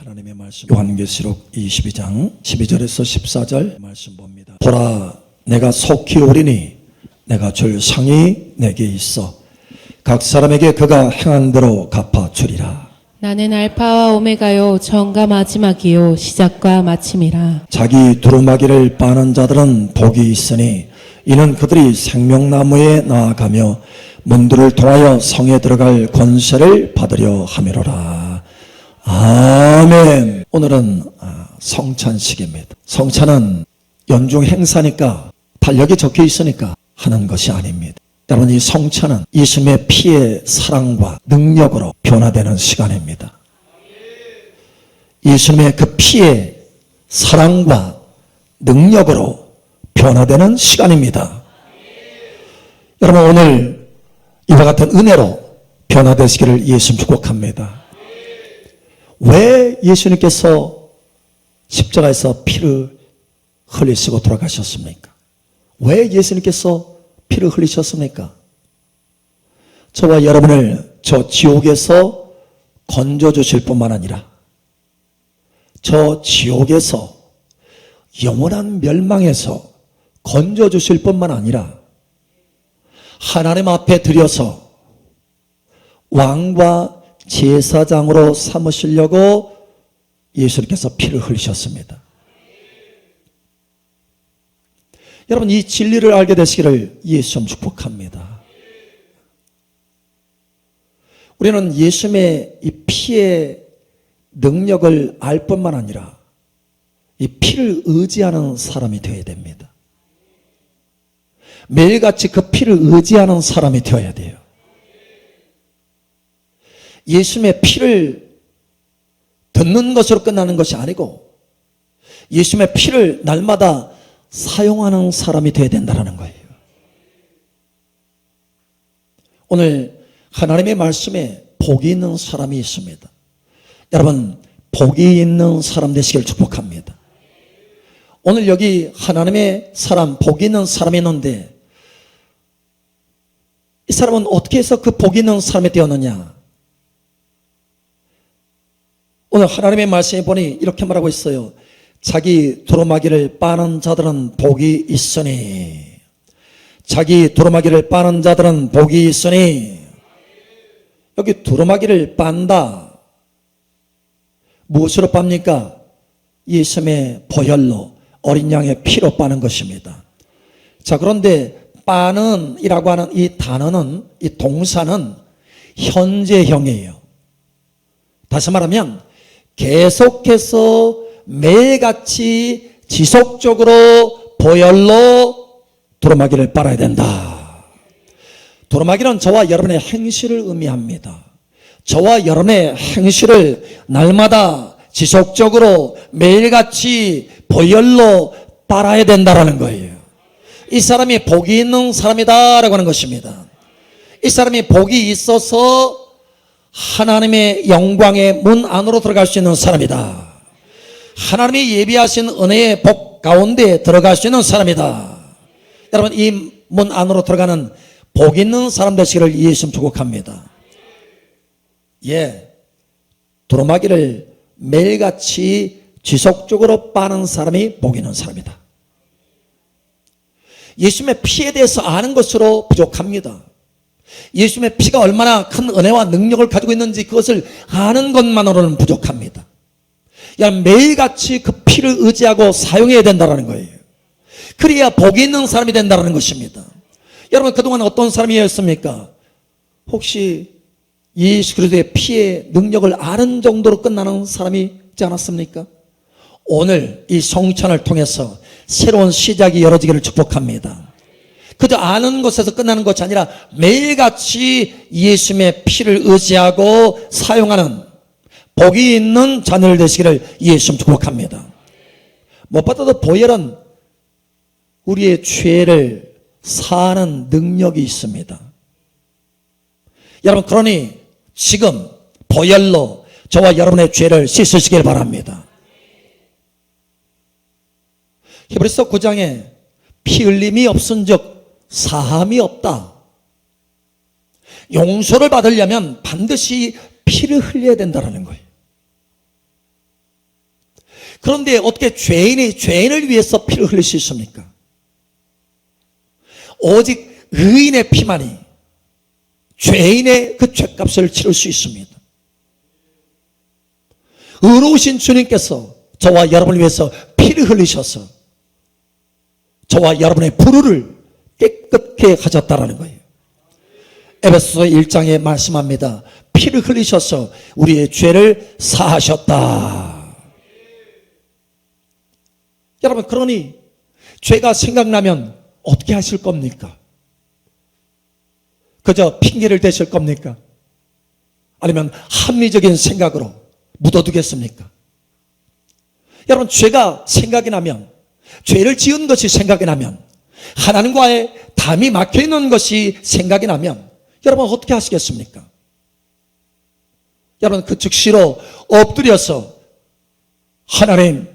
하나님의 말씀 요한계시록 22장 12절에서 14절 말씀 봅니다. 보라, 내가 속히 오리니 내가 줄 상이 내게 있어 각 사람에게 그가 행한 대로 갚아주리라. 나는 알파와 오메가요 처음과 마지막이요 시작과 마침이라. 자기 두루마기를 빠는 자들은 복이 있으니 이는 그들이 생명나무에 나아가며 문들을 통하여 성에 들어갈 권세를 받으려 함이로라. 아멘. 오늘은 성찬식입니다. 성찬은 연중 행사니까 달력이 적혀 있으니까 하는 것이 아닙니다. 여러분, 이 성찬은 예수님의 피의 사랑과 능력으로 변화되는 시간입니다. 예수님의 그 피의 사랑과 능력으로 변화되는 시간입니다. 여러분, 오늘 이와 같은 은혜로 변화되시기를 예수님 축복합니다. 왜 예수님께서 십자가에서 피를 흘리시고 돌아가셨습니까? 왜 예수님께서 피를 흘리셨습니까? 저와 여러분을 저 지옥에서 건져주실 뿐만 아니라 저 지옥에서 영원한 멸망에서 건져주실 뿐만 아니라 하나님 앞에 드려서 왕과 제사장으로 삼으시려고 예수님께서 피를 흘리셨습니다. 여러분, 이 진리를 알게 되시기를 예수님 축복합니다. 우리는 예수님의 이 피의 능력을 알 뿐만 아니라 이 피를 의지하는 사람이 되어야 됩니다. 매일같이 그 피를 의지하는 사람이 되어야 돼요. 예수님의 피를 듣는 것으로 끝나는 것이 아니고 예수님의 피를 날마다 사용하는 사람이 되어야 된다는 거예요. 오늘 하나님의 말씀에 복이 있는 사람이 있습니다. 여러분, 복이 있는 사람 되시길 축복합니다. 오늘 여기 하나님의 사람, 복이 있는 사람이 있는데 이 사람은 어떻게 해서 그 복이 있는 사람이 되었느냐? 오늘 하나님의 말씀에 보니 이렇게 말하고 있어요. 자기 두루마기를 빠는 자들은 복이 있으니, 자기 두루마기를 빠는 자들은 복이 있으니. 여기 두루마기를 빤다. 무엇으로 빱니까? 예수님의 보혈로, 어린 양의 피로 빠는 것입니다. 자, 그런데 빠는 이라고 하는 이 단어는, 이 동사는 현재형이에요. 다시 말하면 계속해서 매일같이 지속적으로 보혈로 두루마기를 빨아야 된다. 두루마기는 저와 여러분의 행실을 의미합니다. 저와 여러분의 행실을 날마다 지속적으로 매일같이 보혈로 빨아야 된다라는 거예요. 이 사람이 복이 있는 사람이다라고 하는 것입니다. 이 사람이 복이 있어서 하나님의 영광의 문 안으로 들어갈 수 있는 사람이다. 하나님이 예비하신 은혜의 복 가운데 들어갈 수 있는 사람이다. 여러분, 이 문 안으로 들어가는 복 있는 사람 되시기를 예수님 축복합니다. 예, 두루마기를 매일같이 지속적으로 빠는 사람이 복 있는 사람이다. 예수님의 피에 대해서 아는 것으로 부족합니다. 예수님의 피가 얼마나 큰 은혜와 능력을 가지고 있는지 그것을 아는 것만으로는 부족합니다. 매일같이 그 피를 의지하고 사용해야 된다는 거예요. 그래야 복이 있는 사람이 된다는 것입니다. 여러분, 그동안 어떤 사람이었습니까? 혹시 예수 그리스도의 피의 능력을 아는 정도로 끝나는 사람이 있지 않았습니까? 오늘 이 성찬을 통해서 새로운 시작이 열어지기를 축복합니다. 그저 아는 것에서 끝나는 것이 아니라 매일같이 예수님의 피를 의지하고 사용하는 복이 있는 자녀들 되시기를 예수님 축복합니다. 무엇보다도 보혈은 우리의 죄를 사하는 능력이 있습니다. 여러분, 그러니 지금 보혈로 저와 여러분의 죄를 씻으시길 바랍니다. 히브리서 9장에 피 흘림이 없은즉 사함이 없다. 용서를 받으려면 반드시 피를 흘려야 된다는 거예요. 그런데 어떻게 죄인이 죄인을 위해서 피를 흘릴 수 있습니까? 오직 의인의 피만이 죄인의 그 죄값을 치를 수 있습니다. 의로우신 주님께서 저와 여러분을 위해서 피를 흘리셔서 저와 여러분의 불의를 깨끗게 하셨다라는 거예요. 에베소서 1장에 말씀합니다. 피를 흘리셔서 우리의 죄를 사하셨다. 여러분, 그러니 죄가 생각나면 어떻게 하실 겁니까? 그저 핑계를 대실 겁니까? 아니면 합리적인 생각으로 묻어두겠습니까? 여러분, 죄가 생각이 나면, 죄를 지은 것이 생각이 나면, 하나님과의 담이 막혀있는 것이 생각이 나면 여러분 어떻게 하시겠습니까? 여러분, 그 즉시로 엎드려서 하나님,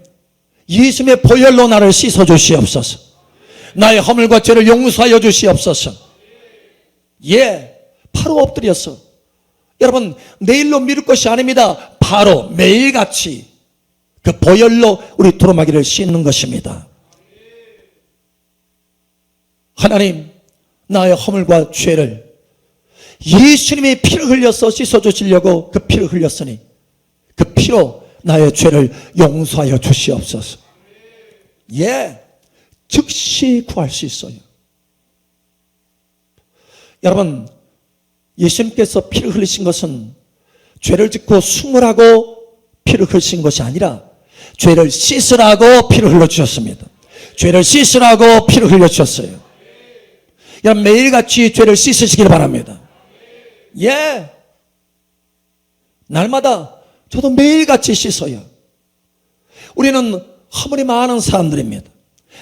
예수님의 보혈로 나를 씻어주시옵소서. 나의 허물과 죄를 용서하여 주시옵소서. 예, 바로 엎드려서. 여러분, 내일로 미룰 것이 아닙니다. 바로 매일같이 그 보혈로 우리 두루마기를 씻는 것입니다. 하나님, 나의 허물과 죄를 예수님이 피를 흘려서 씻어주시려고 그 피를 흘렸으니 그 피로 나의 죄를 용서하여 주시옵소서. 예, 즉시 구할 수 있어요. 여러분, 예수님께서 피를 흘리신 것은 죄를 짓고 숨으라고 피를 흘리신 것이 아니라 죄를 씻으라고 피를 흘려주셨습니다. 죄를 씻으라고 피를 흘려주셨어요. 여러분, 매일같이 죄를 씻으시길 바랍니다. 예, 날마다 저도 매일같이 씻어요. 우리는 허물이 많은 사람들입니다.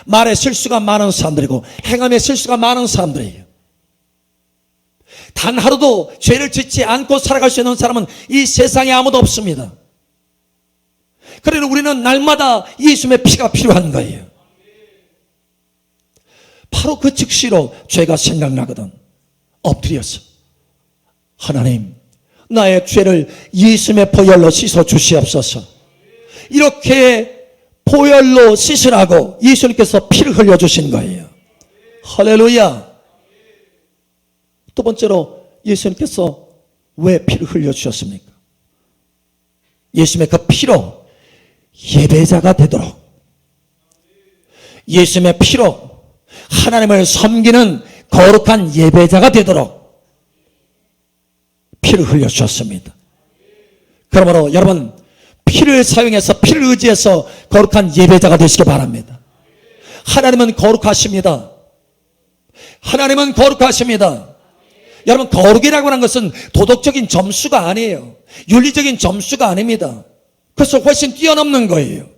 말에 실수가 많은 사람들이고 행함에 실수가 많은 사람들이에요. 단 하루도 죄를 짓지 않고 살아갈 수 있는 사람은 이 세상에 아무도 없습니다. 그러나 우리는 날마다 예수님의 피가 필요한 거예요. 바로 그 즉시로 죄가 생각나거든 엎드려서 하나님, 나의 죄를 예수님의 보혈로 씻어 주시옵소서. 이렇게 보혈로 씻으라고 예수님께서 피를 흘려주신 거예요. 할렐루야. 두 번째로 예수님께서 왜 피를 흘려주셨습니까? 예수님의 그 피로 예배자가 되도록, 예수님의 피로 하나님을 섬기는 거룩한 예배자가 되도록 피를 흘려주셨습니다. 그러므로 여러분, 피를 사용해서, 피를 의지해서 거룩한 예배자가 되시기 바랍니다. 하나님은 거룩하십니다. 하나님은 거룩하십니다. 여러분, 거룩이라고 하는 것은 도덕적인 점수가 아니에요. 윤리적인 점수가 아닙니다. 그것을 훨씬 뛰어넘는 거예요.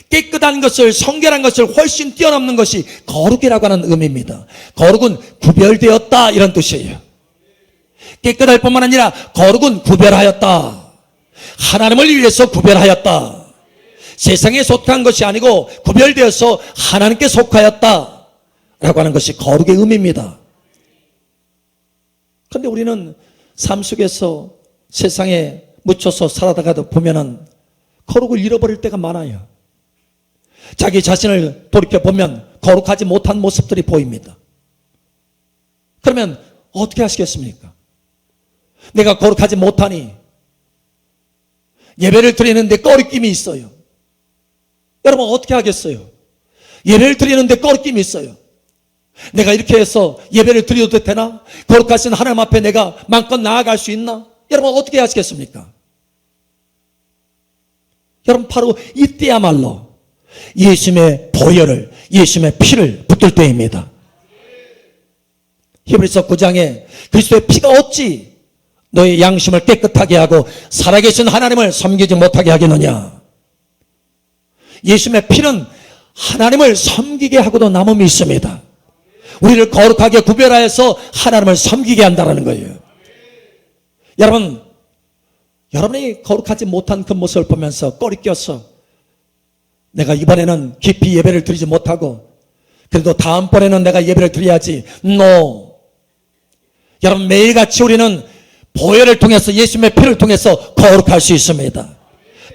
깨끗한 것을, 성결한 것을 훨씬 뛰어넘는 것이 거룩이라고 하는 의미입니다. 거룩은 구별되었다, 이런 뜻이에요. 깨끗할 뿐만 아니라 거룩은 구별하였다. 하나님을 위해서 구별하였다. 세상에 속한 것이 아니고 구별되어서 하나님께 속하였다 라고 하는 것이 거룩의 의미입니다. 그런데 우리는 삶 속에서 세상에 묻혀서 살아가다 보면은 거룩을 잃어버릴 때가 많아요. 자기 자신을 돌이켜보면 거룩하지 못한 모습들이 보입니다. 그러면 어떻게 하시겠습니까? 내가 거룩하지 못하니 예배를 드리는데 꺼리낌이 있어요. 여러분, 어떻게 하겠어요? 예배를 드리는데 꺼리낌이 있어요. 내가 이렇게 해서 예배를 드려도 되나? 거룩하신 하나님 앞에 내가 마음껏 나아갈 수 있나? 여러분, 어떻게 하시겠습니까? 여러분, 바로 이때야말로 예수님의 보혈을, 예수님의 피를 붙들 때입니다. 히브리서 9장에 그리스도의 피가 어찌 너의 양심을 깨끗하게 하고 살아계신 하나님을 섬기지 못하게 하겠느냐. 예수님의 피는 하나님을 섬기게 하고도 남음이 있습니다. 우리를 거룩하게 구별하여서 하나님을 섬기게 한다는 거예요. 여러분, 여러분이 거룩하지 못한 그 모습을 보면서 꺼리껴서 내가 이번에는 깊이 예배를 드리지 못하고 그래도 다음번에는 내가 예배를 드려야지. No. 여러분, 매일같이 우리는 보혈을 통해서, 예수님의 피를 통해서 거룩할 수 있습니다.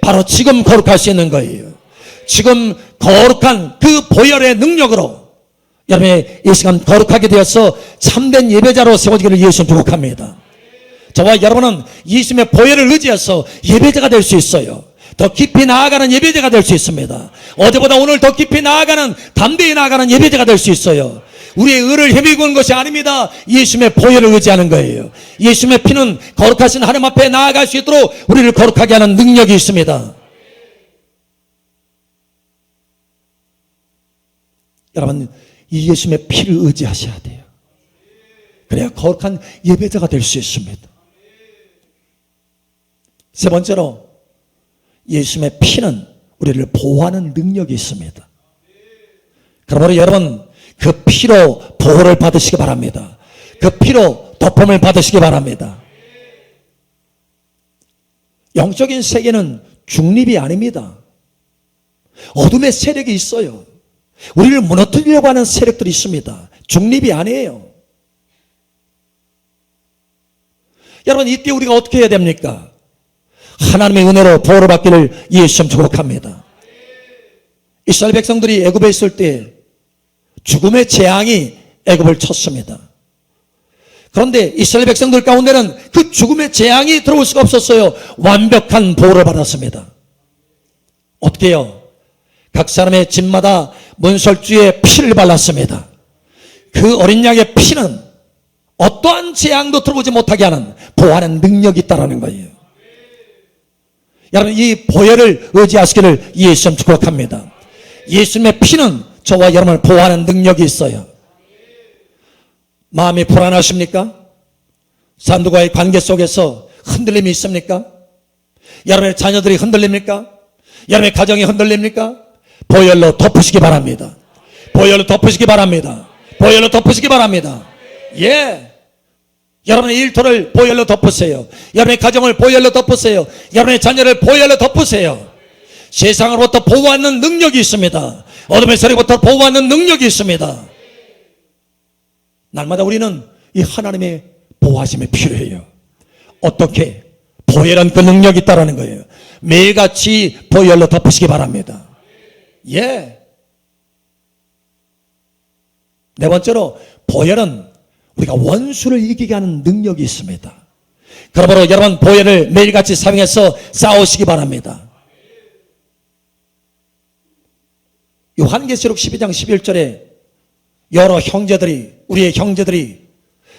바로 지금 거룩할 수 있는 거예요. 지금 거룩한 그 보혈의 능력으로 여러분의 이 시간 거룩하게 되어서 참된 예배자로 세워지기를 예수님 축복합니다. 저와 여러분은 예수님의 보혈을 의지해서 예배자가 될 수 있어요. 더 깊이 나아가는 예배자가 될 수 있습니다. 어제보다 오늘 더 깊이 나아가는, 담대히 나아가는 예배자가 될 수 있어요. 우리의 의를 헤매고 것이 아닙니다. 예수님의 보혈을 의지하는 거예요. 예수님의 피는 거룩하신 하나님 앞에 나아갈 수 있도록 우리를 거룩하게 하는 능력이 있습니다. 여러분, 이 예수님의 피를 의지하셔야 돼요. 그래야 거룩한 예배자가 될 수 있습니다. 세 번째로, 예수님의 피는 우리를 보호하는 능력이 있습니다. 그러므로 여러분, 그 피로 보호를 받으시기 바랍니다. 그 피로 덮음을 받으시기 바랍니다. 영적인 세계는 중립이 아닙니다. 어둠의 세력이 있어요. 우리를 무너뜨리려고 하는 세력들이 있습니다. 중립이 아니에요. 여러분, 이때 우리가 어떻게 해야 됩니까? 하나님의 은혜로 보호를 받기를 예수님 축복합니다. 이스라엘 백성들이 애굽에 있을 때 죽음의 재앙이 애굽을 쳤습니다. 그런데 이스라엘 백성들 가운데는 그 죽음의 재앙이 들어올 수가 없었어요. 완벽한 보호를 받았습니다. 어떻게 해요? 각 사람의 집마다 문설주에 피를 발랐습니다. 그 어린 양의 피는 어떠한 재앙도 들어오지 못하게 하는 보호하는 능력이 있다는 거예요. 여러분, 이 보혈을 의지하시기를 예수님 축복합니다. 예수님의 피는 저와 여러분을 보호하는 능력이 있어요. 마음이 불안하십니까? 사람들과의 관계 속에서 흔들림이 있습니까? 여러분의 자녀들이 흔들립니까? 여러분의 가정이 흔들립니까? 보혈로 덮으시기 바랍니다. 보혈로 덮으시기 바랍니다. 보혈로 덮으시기 바랍니다. 예. 여러분의 일터를 보혈로 덮으세요. 여러분의 가정을 보혈로 덮으세요. 여러분의 자녀를 보혈로 덮으세요. 세상으로부터 보호하는 능력이 있습니다. 어둠의 세력부터 보호하는 능력이 있습니다. 날마다 우리는 이 하나님의 보호하심이 필요해요. 어떻게? 보혈은 그 능력이 있다는 거예요. 매일같이 보혈로 덮으시기 바랍니다. 예. 네 번째로, 보혈은 우리가 원수를 이기게 하는 능력이 있습니다. 그러므로 여러분, 보혈을 매일같이 사용해서 싸우시기 바랍니다. 요한계시록 12장 11절에 여러 형제들이, 우리의 형제들이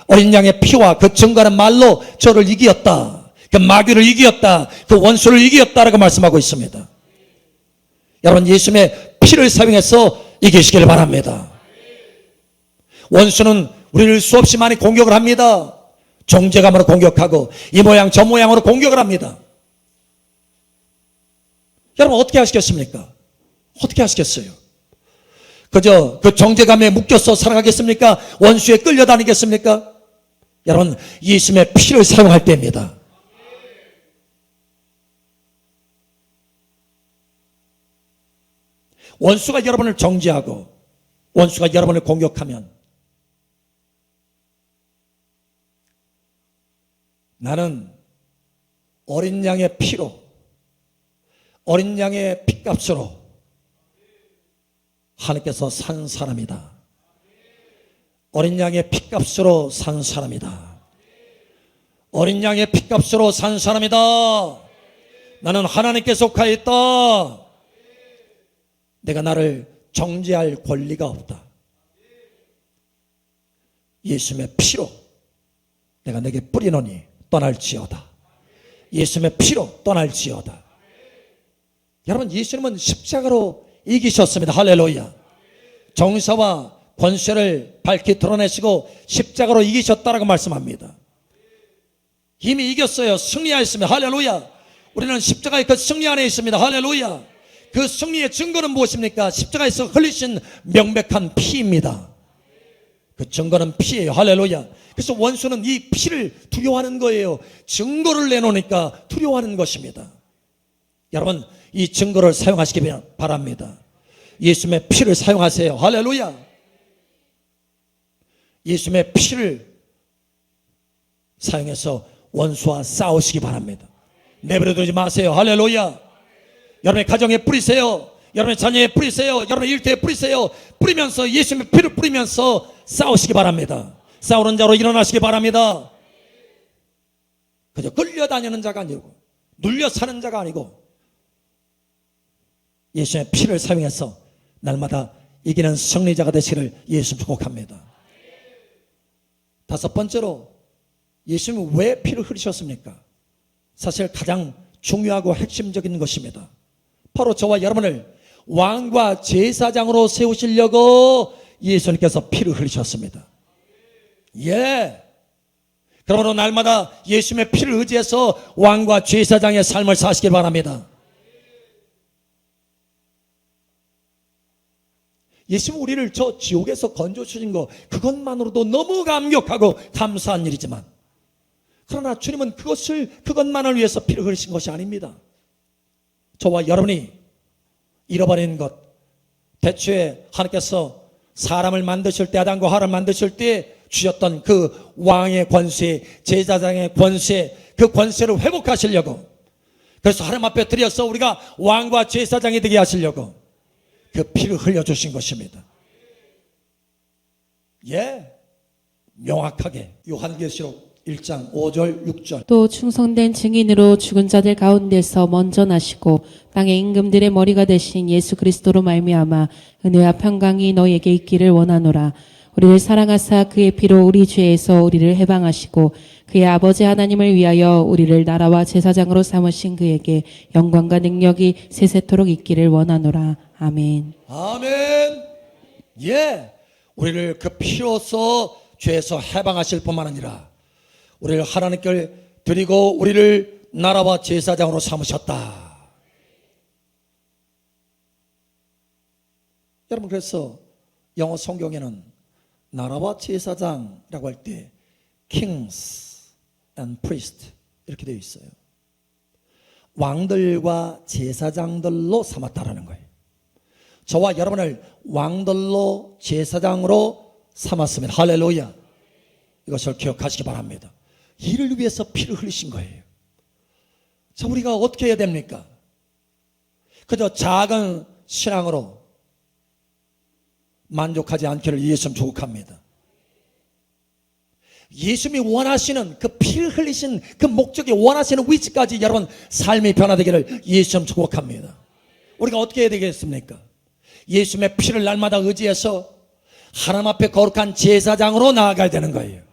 어린 양의 피와 그 증거하는 말로 저를 이기었다. 그 마귀를 이기었다. 그 원수를 이기었다라고 말씀하고 있습니다. 여러분, 예수님의 피를 사용해서 이기시길 바랍니다. 원수는 우리를 수없이 많이 공격을 합니다. 정죄감으로 공격하고 이 모양 저 모양으로 공격을 합니다. 여러분, 어떻게 하시겠습니까? 어떻게 하시겠어요? 그저 그 정죄감에 묶여서 살아가겠습니까? 원수에 끌려다니겠습니까? 여러분, 예수님의 피를 사용할 때입니다. 원수가 여러분을 정죄하고 원수가 여러분을 공격하면 나는 어린 양의 피로, 어린 양의 핏값으로 하나님께서 산 사람이다. 어린 양의 핏값으로 산 사람이다. 어린 양의 핏값으로 산 사람이다. 나는 하나님께 속하였다. 내가 나를 정죄할 권리가 없다. 예수님의 피로 내가 내게 뿌리노니 떠날지어다. 예수님의 피로 떠날지어다. 여러분, 예수님은 십자가로 이기셨습니다. 할렐루야. 정사와 권세를 밝히 드러내시고 십자가로 이기셨다라고 말씀합니다. 이미 이겼어요. 승리하였습니다. 할렐루야. 우리는 십자가의 그 승리 안에 있습니다. 할렐루야. 그 승리의 증거는 무엇입니까? 십자가에서 흘리신 명백한 피입니다. 그 증거는 피예요. 할렐루야. 그래서 원수는 이 피를 두려워하는 거예요. 증거를 내놓으니까 두려워하는 것입니다. 여러분, 이 증거를 사용하시기 바랍니다. 예수님의 피를 사용하세요. 할렐루야. 예수님의 피를 사용해서 원수와 싸우시기 바랍니다. 내버려두지 마세요. 할렐루야. 여러분의 가정에 뿌리세요. 여러분의 자녀에 뿌리세요. 여러분의 일터에 뿌리세요. 뿌리면서 예수님의 피를 뿌리면서 싸우시기 바랍니다. 싸우는 자로 일어나시기 바랍니다. 그저 끌려다니는 자가 아니고 눌려 사는 자가 아니고 예수님의 피를 사용해서 날마다 이기는 승리자가 되시기를 예수 축복합니다. 다섯 번째로 예수님은 왜 피를 흘리셨습니까? 사실 가장 중요하고 핵심적인 것입니다. 바로 저와 여러분을 왕과 제사장으로 세우시려고 예수님께서 피를 흘리셨습니다. 예. 그러므로 날마다 예수님의 피를 의지해서 왕과 제사장의 삶을 사시길 바랍니다. 예수님은 우리를 저 지옥에서 건져주신 것, 그것만으로도 너무 감격하고 감사한 일이지만, 그러나 주님은 그것만을 위해서 피를 흘리신 것이 아닙니다. 저와 여러분이 잃어버린 것, 대초에 하나님께서 사람을 만드실 때, 아담과 하와를 만드실 때 주셨던 그 왕의 권세, 제사장의 권세, 그 권세를 회복하시려고, 그래서 하나님 앞에 드려서 우리가 왕과 제사장이 되게 하시려고 그 피를 흘려주신 것입니다. 예, 명확하게 요한계시록 1장 5절 6절 또 충성된 증인으로 죽은 자들 가운데서 먼저 나시고 땅의 임금들의 머리가 되신 예수 그리스도로 말미암아 은혜와 평강이 너희에게 있기를 원하노라. 우리를 사랑하사 그의 피로 우리 죄에서 우리를 해방하시고 그의 아버지 하나님을 위하여 우리를 나라와 제사장으로 삼으신 그에게 영광과 능력이 세세토록 있기를 원하노라. 아멘. 아멘. 예, 우리를 그 피로써 죄에서 해방하실 뿐만 아니라 우리를 하나님께 드리고 우리를 나라와 제사장으로 삼으셨다. 여러분, 그래서 영어 성경에는 나라와 제사장이라고 할 때 kings and priest 이렇게 되어 있어요. 왕들과 제사장들로 삼았다라는 거예요. 저와 여러분을 왕들로 제사장으로 삼았습니다. 할렐루야. 이것을 기억하시기 바랍니다. 이를 위해서 피를 흘리신 거예요. 자, 우리가 어떻게 해야 됩니까? 그저 작은 신앙으로 만족하지 않기를 예수님 축복합니다. 예수님이 원하시는 그 피를 흘리신 그 목적이 원하시는 위치까지 여러분 삶이 변화되기를 예수님 축복합니다. 우리가 어떻게 해야 되겠습니까? 예수님의 피를 날마다 의지해서 하나님 앞에 거룩한 제사장으로 나아가야 되는 거예요.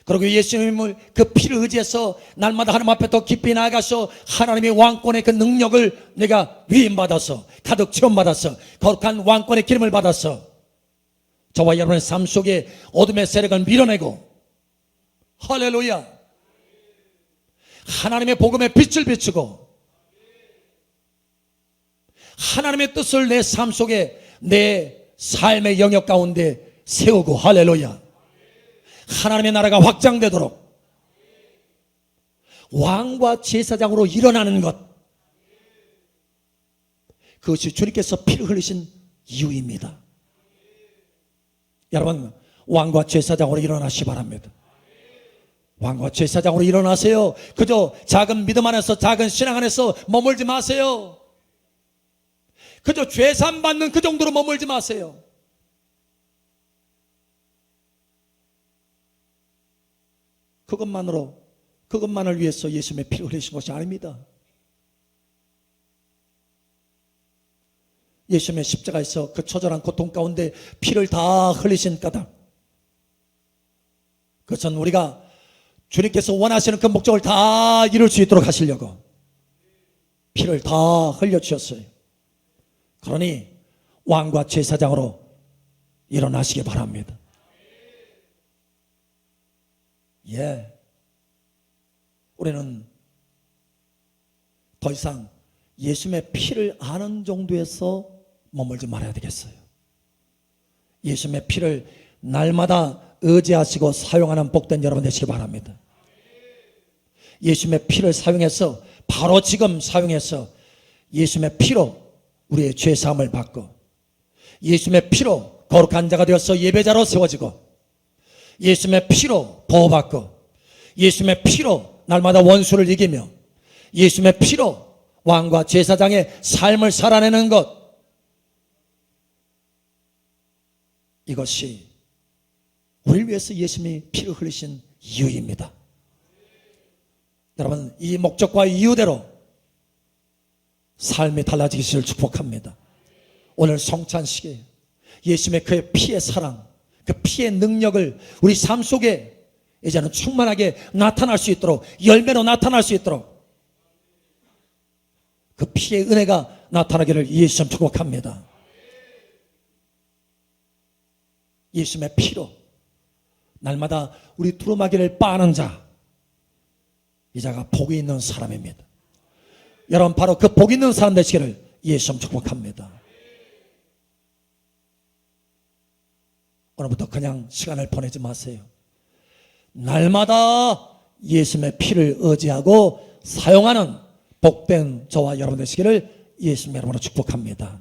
그리고 예수님을 그 피를 의지해서 날마다 하나님 앞에 더 깊이 나아가서 하나님의 왕권의 그 능력을 내가 위임받아서 가득 체험받아서 거룩한 왕권의 기름을 받아서 저와 여러분의 삶 속에 어둠의 세력을 밀어내고 할렐루야 하나님의 복음의 빛을 비추고 하나님의 뜻을 내 삶 속에 내 삶의 영역 가운데 세우고 할렐루야 하나님의 나라가 확장되도록 왕과 제사장으로 일어나는 것, 그것이 주님께서 피를 흘리신 이유입니다. 여러분, 왕과 제사장으로 일어나시기 바랍니다. 왕과 제사장으로 일어나세요. 그저 작은 믿음 안에서, 작은 신앙 안에서 머물지 마세요. 그저 죄산 받는 그 정도로 머물지 마세요. 그것만을 위해서 예수님의 피를 흘리신 것이 아닙니다. 예수님의 십자가에서 그 처절한 고통 가운데 피를 다 흘리신 까닭, 그것은 우리가 주님께서 원하시는 그 목적을 다 이룰 수 있도록 하시려고 피를 다 흘려주셨어요. 그러니 왕과 제사장으로 일어나시기 바랍니다. 예, 우리는 더 이상 예수님의 피를 아는 정도에서 머물지 말아야 되겠어요. 예수님의 피를 날마다 의지하시고 사용하는 복된 여러분 되시기 바랍니다. 예수님의 피를 사용해서 바로 지금 사용해서 예수님의 피로 우리의 죄사함을 받고 예수님의 피로 거룩한 자가 되어서 예배자로 세워지고 예수님의 피로 보호받고 예수님의 피로 날마다 원수를 이기며 예수님의 피로 왕과 제사장의 삶을 살아내는 것, 이것이 우리를 위해서 예수님이 피를 흘리신 이유입니다. 여러분, 이 목적과 이유대로 삶이 달라지기를 축복합니다. 오늘 성찬식에 예수님의 그의 피의 사랑, 그 피의 능력을 우리 삶 속에 이제는 충만하게 나타날 수 있도록, 열매로 나타날 수 있도록 그 피의 은혜가 나타나기를 예수님 축복합니다. 예수님의 피로 날마다 우리 두루마기를 빠는 자, 이 자가 복이 있는 사람입니다. 여러분, 바로 그 복 있는 사람 되시기를 예수님 축복합니다. 오늘부터 그냥 시간을 보내지 마세요. 날마다 예수님의 피를 의지하고 사용하는 복된 저와 여러분 되시기를 예수님 이름으로 축복합니다.